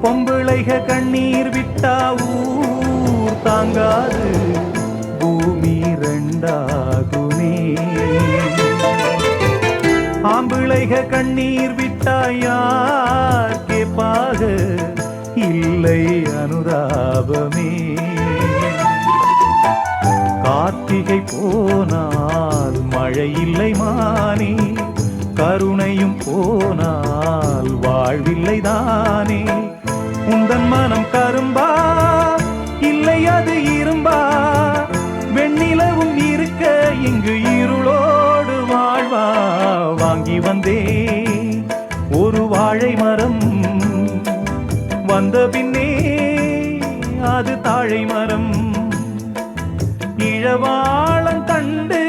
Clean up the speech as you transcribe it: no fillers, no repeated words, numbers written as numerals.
பொம்பிளைக கண்ணீர் விட்டா ஊர் தாங்காது பூமி ரெண்டாகுமே. ஆம்பிளைக கண்ணீர் விட்டா யார் கேப்பாக இல்லை அனுதாபமே. கார்த்திகை போனால் மழை இல்லை மானே, கருணையும் போனால் வாழ்வில்லை தானே. உந்தன் மனம் கரும்பா இல்லை அது இரும்பா, வெண்ணிலவும் இருக்க இங்கு இருளோடு வாழ்வா. வாங்கி வந்தேன் ஒரு வாழை மரம், வந்த பின்னே அது தாழை மரம். இழவாளம் கண்டு